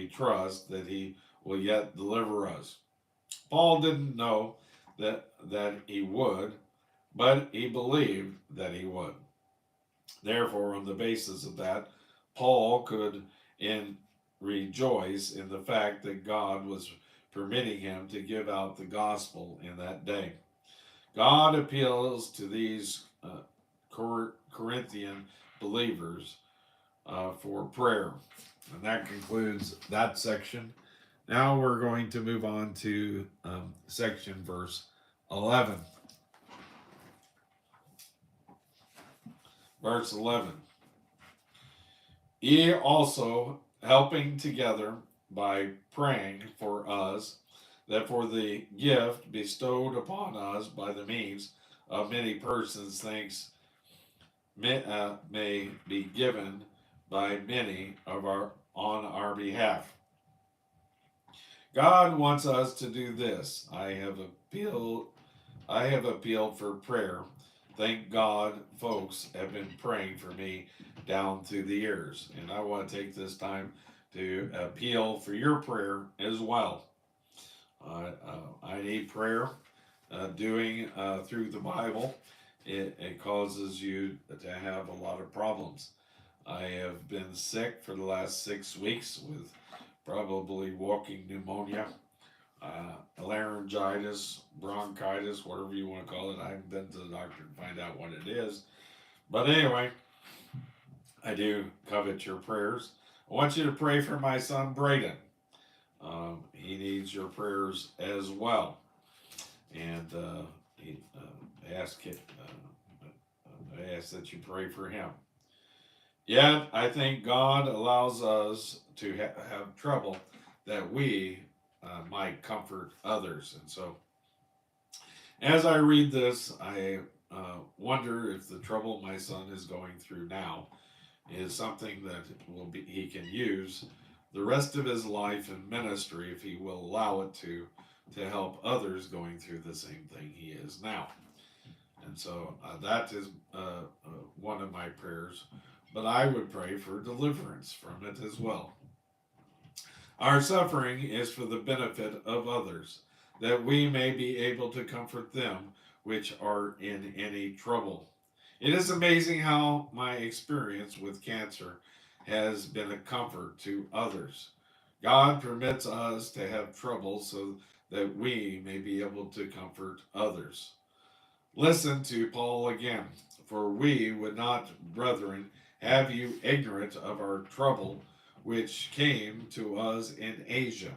we trust that he will yet deliver us. Paul didn't know that he would, but he believed that he would. Therefore, on the basis of that, Paul could in rejoice in the fact that God was permitting him to give out the gospel in that day. God appeals to these Corinthian believers for prayer. And that concludes that section. Now we're going to move on to section verse 11. Verse 11. Ye also helping together by praying for us, that for the gift bestowed upon us by the means of many persons, thanks may be given by many of our on our behalf. God wants us to do this. I have appealed for prayer. Thank God folks have been praying for me down through the years. And I want to take this time to appeal for your prayer as well. I need prayer doing through the Bible. It causes you to have a lot of problems. I have been sick for the last 6 weeks with probably walking pneumonia, laryngitis, bronchitis, whatever you want to call it. I haven't been to the doctor to find out what it is. But anyway, I do covet your prayers. I want you to pray for my son Braden. He needs your prayers as well. And I ask that you pray for him. Yet, I think God allows us to have trouble that we might comfort others. And so, as I read this, I wonder if the trouble my son is going through now is something that he can use the rest of his life in ministry, if he will allow it to help others going through the same thing he is now. And so that is one of my prayers. But I would pray for deliverance from it as well. Our suffering is for the benefit of others, that we may be able to comfort them which are in any trouble. It is amazing how my experience with cancer has been a comfort to others. God permits us to have trouble so that we may be able to comfort others. Listen to Paul again. For we would not, brethren, have you ignorant of our trouble which came to us in Asia,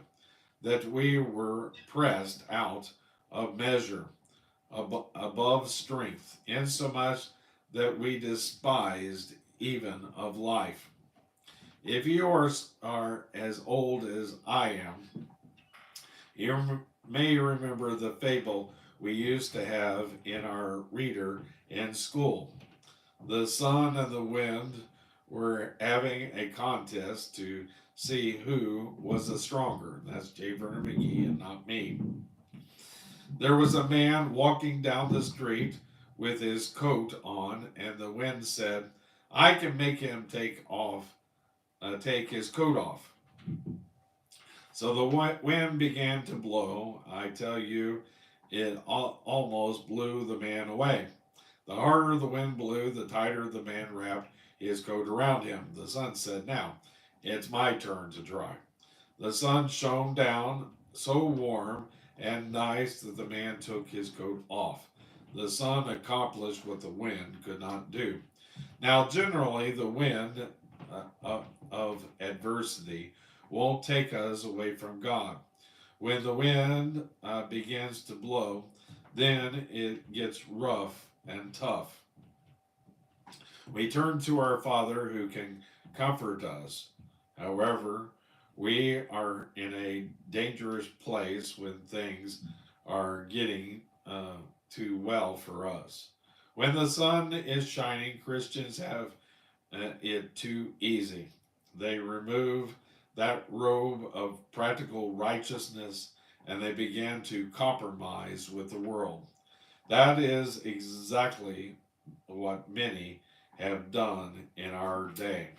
that we were pressed out of measure, above strength, insomuch that we despised even of life. If you are as old as I am, you may remember the fable we used to have in our reader in school. The sun and the wind were having a contest to see who was the stronger. That's J. Vernon McGee and not me. There was a man walking down the street with his coat on, and the wind said, I can make him take his coat off. So the wind began to blow. I tell you, it almost blew the man away. The harder the wind blew, the tighter the man wrapped his coat around him. The sun said, now, it's my turn to try. The sun shone down so warm and nice that the man took his coat off. The sun accomplished what the wind could not do. Now, generally, the wind of adversity won't take us away from God. When the wind begins to blow, then it gets rough and tough. We turn to our Father who can comfort us. However, we are in a dangerous place when things are getting too well for us. When the sun is shining, Christians have it too easy. They remove that robe of practical righteousness and they begin to compromise with the world. That is exactly what many have done in our day.